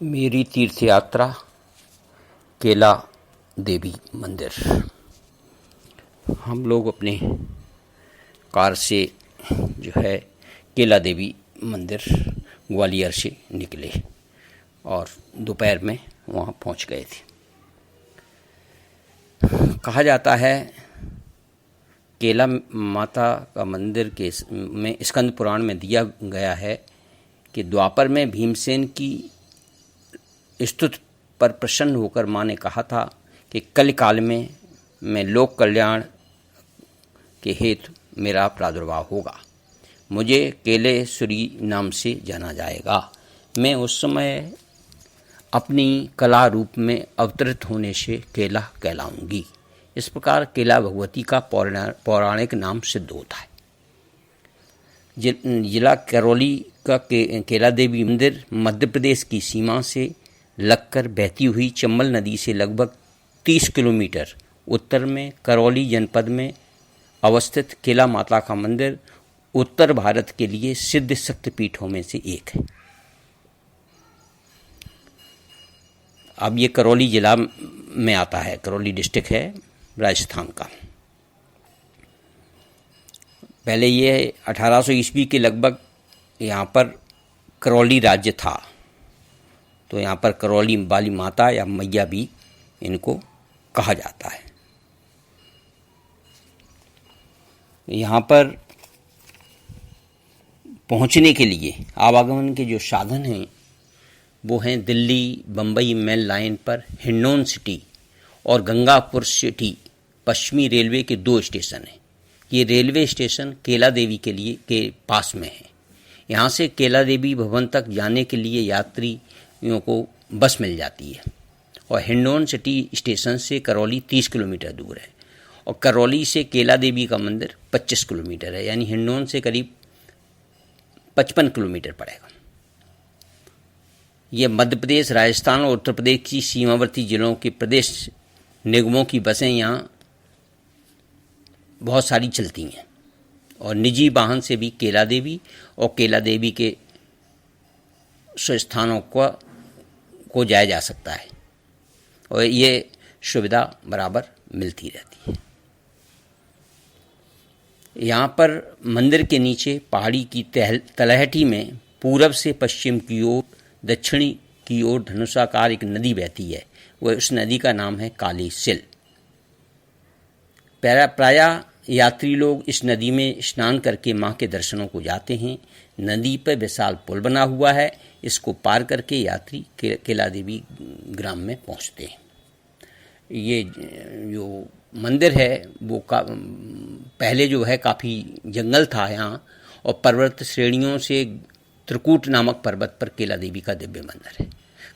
मेरी तीर्थ यात्रा केला देवी मंदिर। हम लोग अपने कार से जो है केला देवी मंदिर ग्वालियर से निकले और दोपहर में वहाँ पहुँच गए थे। कहा जाता है केला माता का मंदिर के में स्कंद पुराण में दिया गया है कि द्वापर में भीमसेन की स्तुति पर प्रसन्न होकर माँ ने कहा था कि कलिकाल में मैं लोक कल्याण के हेतु मेरा प्रादुर्भाव होगा, मुझे केलेश्वरी नाम से जाना जाएगा। मैं उस समय अपनी कला रूप में अवतरित होने से केला कहलाऊंगी। इस प्रकार केला भगवती का पौराणिक नाम सिद्ध होता है। जिला करौली का केला देवी मंदिर मध्य प्रदेश की सीमा से लगकर बहती हुई चंबल नदी से लगभग 30 किलोमीटर उत्तर में करौली जनपद में अवस्थित केला माता का मंदिर उत्तर भारत के लिए सिद्ध शक्तिपीठों में से एक है। अब ये करौली जिला में आता है, करौली डिस्ट्रिक्ट है राजस्थान का। पहले ये 1800 ईस्वी के लगभग यहाँ पर करौली राज्य था, तो यहाँ पर करौली वाली माता या मैया भी इनको कहा जाता है। यहाँ पर पहुँचने के लिए आवागमन के जो साधन हैं वो हैं दिल्ली बम्बई मेल लाइन पर हिंडौन सिटी और गंगापुर सिटी पश्चिमी रेलवे के 2 स्टेशन हैं। ये रेलवे स्टेशन केला देवी के लिए के पास में है। यहाँ से केला देवी भवन तक जाने के लिए यात्रियों को बस मिल जाती है और हिंडौन सिटी स्टेशन से करौली 30 किलोमीटर दूर है और करौली से केला देवी का मंदिर 25 किलोमीटर है, यानी हिंडौन से करीब 55 किलोमीटर पड़ेगा। ये मध्य प्रदेश, राजस्थान और उत्तर प्रदेश की सीमावर्ती जिलों के प्रदेश निगमों की बसें यहाँ बहुत सारी चलती हैं और निजी वाहन से भी केला देवी और केला देवी के स्थानों को जाया जा सकता है और ये सुविधा बराबर मिलती रहती है। यहाँ पर मंदिर के नीचे पहाड़ी की तलहटी में पूरब से पश्चिम की ओर दक्षिणी की ओर धनुषाकार एक नदी बहती है। वह उस नदी का नाम है काली सिल। प्रायः यात्री लोग इस नदी में स्नान करके माँ के दर्शनों को जाते हैं। नदी पर विशाल पुल बना हुआ है, इसको पार करके यात्री केला देवी ग्राम में पहुँचते हैं। ये जो मंदिर है वो पहले जो है काफ़ी जंगल था यहाँ और पर्वत श्रेणियों से त्रिकूट नामक पर्वत पर केला देवी का दिव्य मंदिर है।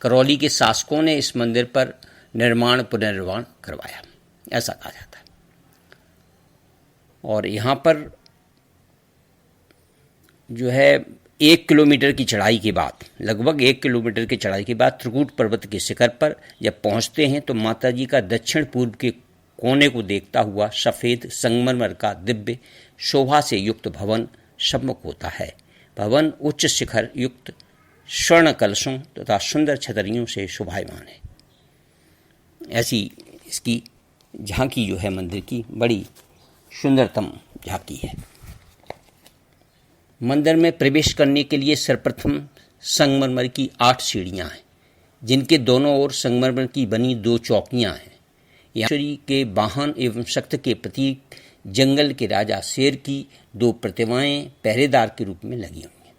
करौली के शासकों ने इस मंदिर पर पुनर्निर्माण करवाया, ऐसा कहा जाता है। और यहाँ पर जो है 1 किलोमीटर की चढ़ाई के बाद, लगभग 1 किलोमीटर की चढ़ाई के बाद त्रिकूट पर्वत के शिखर पर जब पहुँचते हैं तो माता जी का दक्षिण पूर्व के कोने को देखता हुआ सफ़ेद संगमरमर का दिव्य शोभा से युक्त भवन सम्मुख होता है। भवन उच्च शिखर युक्त स्वर्ण कलशों तथा सुंदर छतरियों से शोभायमान है। ऐसी इसकी झांकी जो है मंदिर की बड़ी सुंदरतम झांकी है। मंदिर में प्रवेश करने के लिए सर्वप्रथम संगमरमर की 8 सीढ़ियां हैं, जिनके दोनों ओर संगमरमर की बनी 2 चौकियां हैं। ईश्वरी के वाहन एवं शक्ति के प्रतीक जंगल के राजा शेर की 2 प्रतिमाएं पहरेदार के रूप में लगी हुई हैं।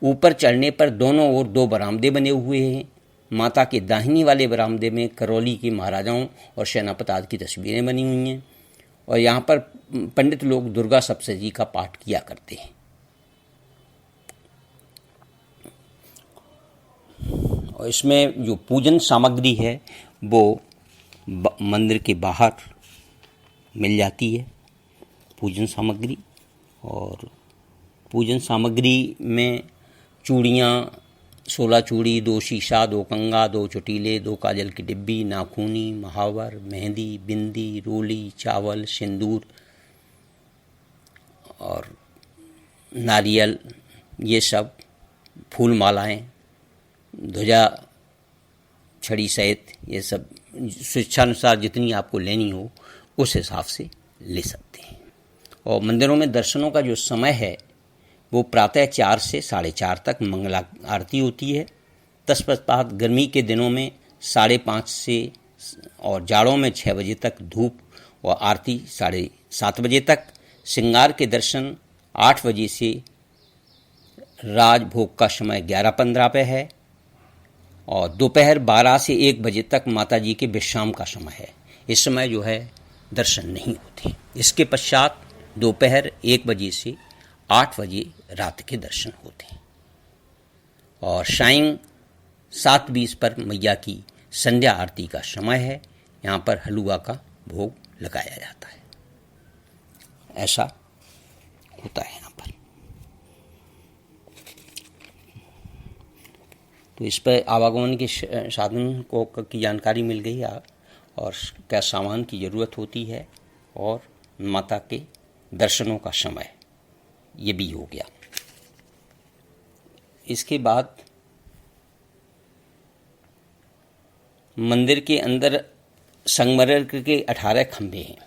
ऊपर चढ़ने पर दोनों ओर 2 बरामदे बने हुए हैं। माता के दाहिनी वाले बरामदे में करौली के महाराजाओं और सेनापति आदि की तस्वीरें बनी हुई हैं और यहाँ पर पंडित लोग दुर्गा सप्तशती का पाठ किया करते हैं। और इसमें जो पूजन सामग्री है वो मंदिर के बाहर मिल जाती है, पूजन सामग्री। और पूजन सामग्री में चूड़ियाँ, 16 चूड़ी, 2 शीशा, 2 कंगा, 2 चुटीले, 2 काजल की डिब्बी, नाखूनी, महावर, मेहंदी, बिंदी, रोली, चावल, सिंदूर और नारियल, ये सब फूल मालाएं, ध्वजा छड़ी सहित ये सब स्वेच्छानुसार जितनी आपको लेनी हो उस हिसाब से ले सकते हैं। और मंदिरों में दर्शनों का जो समय है वो प्रातः 4 से 4:30 तक मंगला आरती होती है। तत्पश्चात गर्मी के दिनों में 5:30 से और जाड़ों में 6 बजे तक धूप और आरती 7:30 बजे तक। श्रृंगार के दर्शन 8 बजे से राजभोग का समय 11:15 पे है और दोपहर 12 से 1 बजे तक माता जी के विश्राम का समय है। इस समय जो है दर्शन नहीं होते। इसके पश्चात दोपहर 1 बजे से 8 बजे रात के दर्शन होते हैं। और सायं 7:20 पर मैया की संध्या आरती का समय है। यहाँ पर हलवा का भोग लगाया जाता है। ऐसा होता है यहाँ पर। तो इस पर आवागमन के साधन को की जानकारी मिल गई और क्या सामान की ज़रूरत होती है और माता के दर्शनों का समय ये भी हो गया। इसके बाद मंदिर के अंदर संगमरमर के 18 खंभे हैं।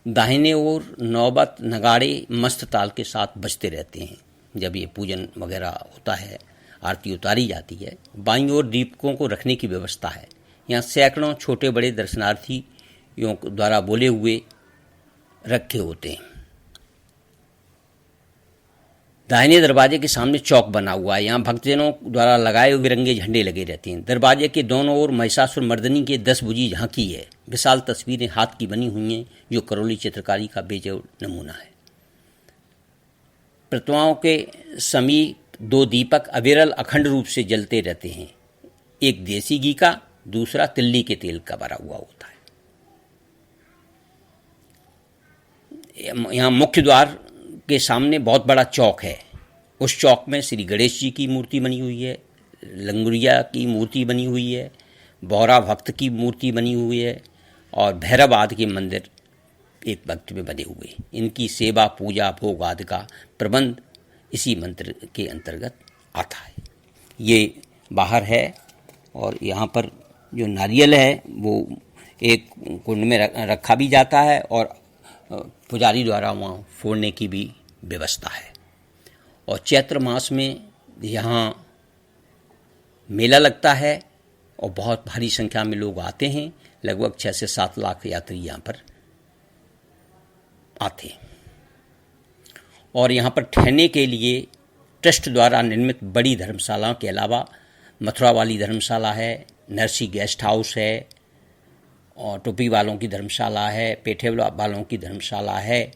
दाहिने ओर नौबत नगाड़े मस्त ताल के साथ बजते रहते हैं जब ये पूजन वगैरह होता है, आरती उतारी जाती है। बाईं ओर दीपकों को रखने की व्यवस्था है। यहाँ सैकड़ों छोटे बड़े दर्शनार्थियों द्वारा बोले हुए रखे होते हैं। दाहिने दरवाजे के सामने चौक बना हुआ है। यहाँ भक्तजनों द्वारा लगाए हुए बिरंगे झंडे लगे रहते हैं। दरवाजे के दोनों ओर महिषासुर मर्दनी के 10 भुजी झांकी है। विशाल तस्वीरें हाथ की बनी हुई हैं जो करौली चित्रकारी का बेजोड़ नमूना है। प्रतिमाओं के समीप 2 दीपक अविरल अखंड रूप से जलते रहते हैं। एक देसी घी का, दूसरा तिल्ली के तेल का भरा हुआ होता है। यहाँ मुख्य द्वार के सामने बहुत बड़ा चौक है। उस चौक में श्री गणेश जी की मूर्ति बनी हुई है, लंगुरिया की मूर्ति बनी हुई है, बौरा भक्त की मूर्ति बनी हुई है और भैरव आदि के मंदिर एक भक्त में बने हुए। इनकी सेवा, पूजा, भोग आदि का प्रबंध इसी मंत्र के अंतर्गत आता है। ये बाहर है और यहाँ पर जो नारियल है वो एक कुंड में रखा भी जाता है और पुजारी द्वारा वहाँ फोड़ने की भी व्यवस्था है। और चैत्र मास में यहाँ मेला लगता है और बहुत भारी संख्या में लोग आते हैं। लगभग 6 से 7 लाख यात्री यहाँ पर आते हैं। और यहाँ पर ठहरने के लिए ट्रस्ट द्वारा निर्मित बड़ी धर्मशालाओं के अलावा मथुरा वाली धर्मशाला है, नरसी गेस्ट हाउस है और टोपी वालों की धर्मशाला है, पेठे वालों की धर्मशाला है,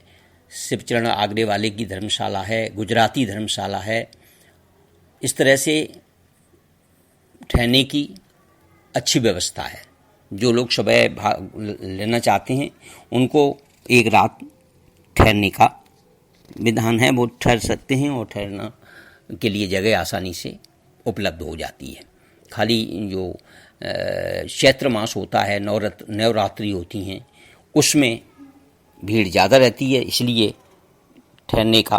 शिवचरण आगरे वाले की धर्मशाला है, गुजराती धर्मशाला है। इस तरह से ठहरने की अच्छी व्यवस्था है। जो लोग सुबह भाग लेना चाहते हैं उनको एक रात ठहरने का विधान है, वो ठहर सकते हैं और ठहरना के लिए जगह आसानी से उपलब्ध हो जाती है। खाली जो चैत्र मास होता है, नवरात्रि होती हैं, उसमें भीड़ ज़्यादा रहती है, इसलिए ठहरने का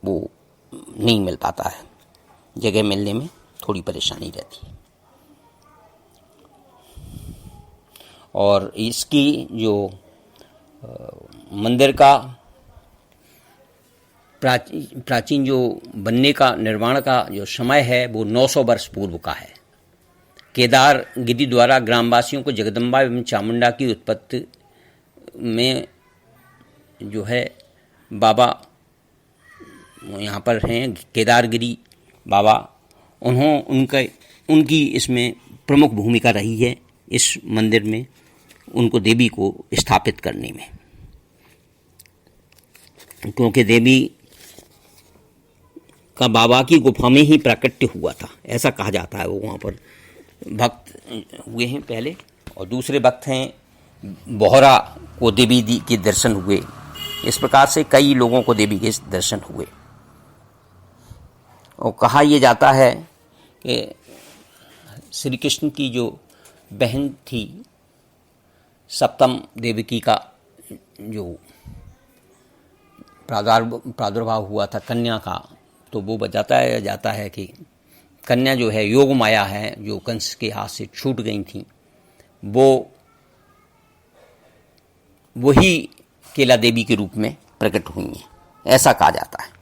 वो नहीं मिल पाता है। जगह मिलने में थोड़ी परेशानी रहती है। और इसकी जो मंदिर का प्राचीन जो बनने का, निर्माण का जो समय है वो 900 वर्ष पूर्व का है। केदार गिरि द्वारा ग्रामवासियों को जगदम्बा एवं चामुंडा की उत्पत्ति में जो है बाबा यहाँ पर हैं, केदारगिरी बाबा, उनकी इसमें प्रमुख भूमिका रही है इस मंदिर में उनको देवी को स्थापित करने में। क्योंकि देवी का बाबा की गुफा में ही प्राकट्य हुआ था, ऐसा कहा जाता है। वो वहाँ पर भक्त हुए हैं पहले, और दूसरे भक्त हैं बोहरा को देवी के दर्शन हुए। इस प्रकार से कई लोगों को देवी के दर्शन हुए। और कहा यह जाता है कि श्री कृष्ण की जो बहन थी सप्तम देवकी का जो प्रादुर्भाव हुआ था कन्या का, तो वो बताया जाता है कि कन्या जो है, योग माया है, जो कंस के हाथ से छूट गई थी, वो वही केला देवी के रूप में प्रकट हुई हैं, ऐसा कहा जाता है।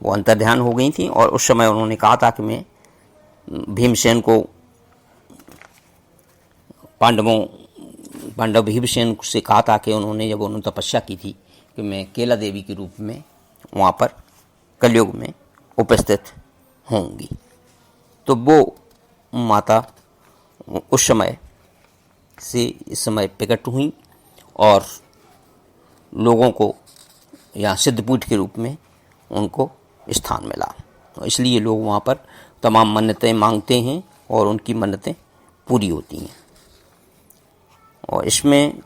वो अंतर्ध्यान हो गई थी और उस समय उन्होंने कहा था कि मैं भीमसेन को पांडव भीमसेन से कहा था कि उन्होंने जब उन्होंने तपस्या की थी कि मैं केला देवी के रूप में वहाँ पर कलयुग में उपस्थित होंगी, तो वो माता उस समय से इस समय प्रकट हुई और लोगों को यहाँ सिद्धपीठ के रूप में उनको स्थान मिला। तो इसलिए लोग वहाँ पर तमाम मन्नतें मांगते हैं और उनकी मन्नतें पूरी होती हैं। और इसमें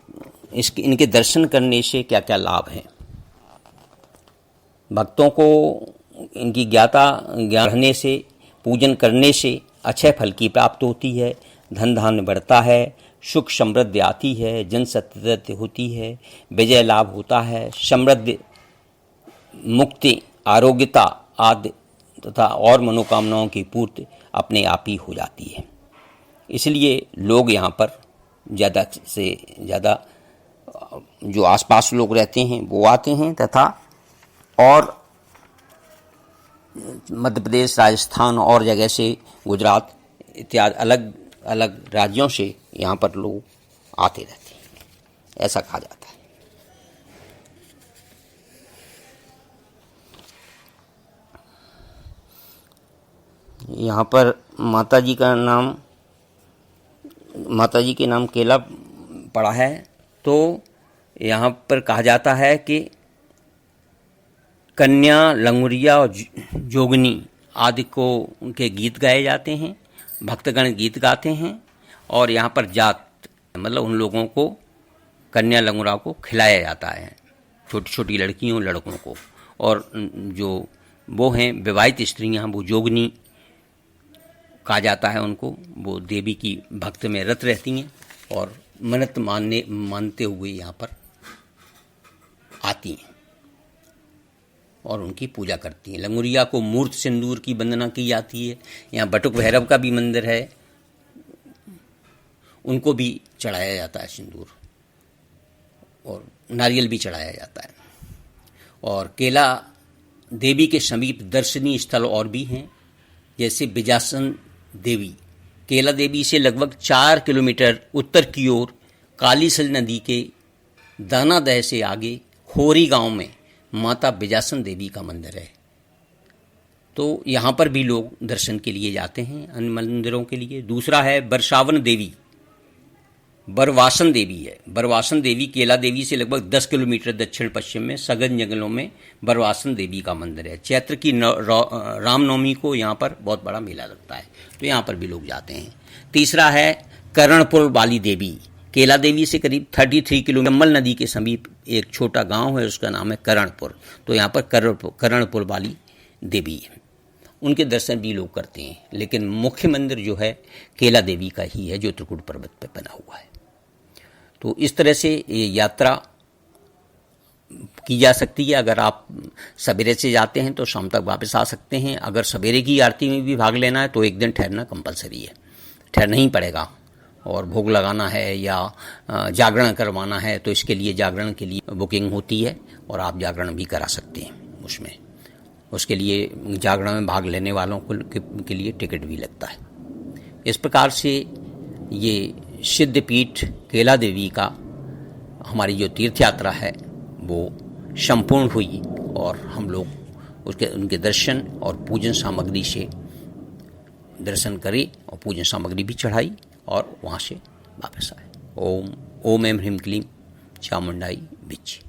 इनके दर्शन करने से क्या क्या लाभ हैं? भक्तों को इनकी ज्ञान रहने से, पूजन करने से अच्छे फल की प्राप्ति होती है, धन धान्य बढ़ता है, सुख समृद्धि आती है, जन सत्यता होती है, विजय लाभ होता है, समृद्धि, मुक्ति, आरोग्यता आदि तथा और मनोकामनाओं की पूर्ति अपने आप ही हो जाती है। इसलिए लोग यहाँ पर ज़्यादा से ज़्यादा जो आसपास लोग रहते हैं वो आते हैं, तथा और मध्य प्रदेश, राजस्थान और जगह से, गुजरात इत्यादि अलग अलग राज्यों से यहाँ पर लोग आते रहते हैं, ऐसा कहा जाता है। यहाँ पर माता जी के नाम केला पड़ा है। तो यहाँ पर कहा जाता है कि कन्या, लंगुरिया और जोगनी आदि को उनके गीत गाए जाते हैं, भक्तगण गीत गाते हैं, और यहाँ पर जात मतलब उन लोगों को, कन्या लंगुरा को खिलाया जाता है, छोटी छोटी लड़कियों लड़कों को। और जो वो हैं विवाहित स्त्रियाँ, वो जोगनी कहा जाता है उनको, वो देवी की भक्त में रत रहती हैं और मन्नत मानते हुए यहाँ पर आती हैं और उनकी पूजा करती हैं। लंगुरिया को मूर्त सिंदूर की वंदना की जाती है। यहाँ बटुक भैरव का भी मंदिर है, उनको भी चढ़ाया जाता है सिंदूर और नारियल भी चढ़ाया जाता है। और केला देवी के समीप दर्शनीय स्थल और भी हैं, जैसे बिजासन देवी। केला देवी से लगभग 4 किलोमीटर उत्तर की ओर कालीसल नदी के दानादह से आगे खोरी गांव में माता बिजासन देवी का मंदिर है। तो यहाँ पर भी लोग दर्शन के लिए जाते हैं, अन्य मंदिरों के लिए। दूसरा है बरसावन देवी, बरवासन देवी है। बरवासन देवी केला देवी से लगभग 10 किलोमीटर दक्षिण पश्चिम में सघन जंगलों में बरवासन देवी का मंदिर है। चैत्र की रामनवमी को यहाँ पर बहुत बड़ा मेला लगता है, तो यहाँ पर भी लोग जाते हैं। तीसरा है कर्णपुर वाली देवी। केला देवी से करीब 33 किलोमीटर चंबल नदी के समीप एक छोटा गांव है, उसका नाम है कर्णपुर। तो यहाँ पर कर्णपुर वाली देवी है, उनके दर्शन भी लोग करते हैं। लेकिन मुख्य मंदिर जो है केला देवी का ही है, जो त्रिकुट पर्वत पर बना हुआ है। तो इस तरह से ये यात्रा की जा सकती है। अगर आप सवेरे से जाते हैं तो शाम तक वापस आ सकते हैं। अगर सवेरे की आरती में भी भाग लेना है तो एक दिन ठहरना कंपलसरी है, ठहरना ही पड़ेगा। और भोग लगाना है या जागरण करवाना है तो इसके लिए जागरण के लिए बुकिंग होती है और आप जागरण भी करा सकते हैं उसमें। उसके लिए जागरण में भाग लेने वालों के लिए टिकट भी लगता है। इस प्रकार से ये सिद्धपीठ केला देवी का हमारी जो तीर्थ यात्रा है वो संपूर्ण हुई और हम लोग उनके दर्शन और पूजन सामग्री से दर्शन करें और पूजन सामग्री भी चढ़ाई और वहाँ से वापस आए। ओम एम ह्रीम क्लीम चामुंडाई बिच्ची।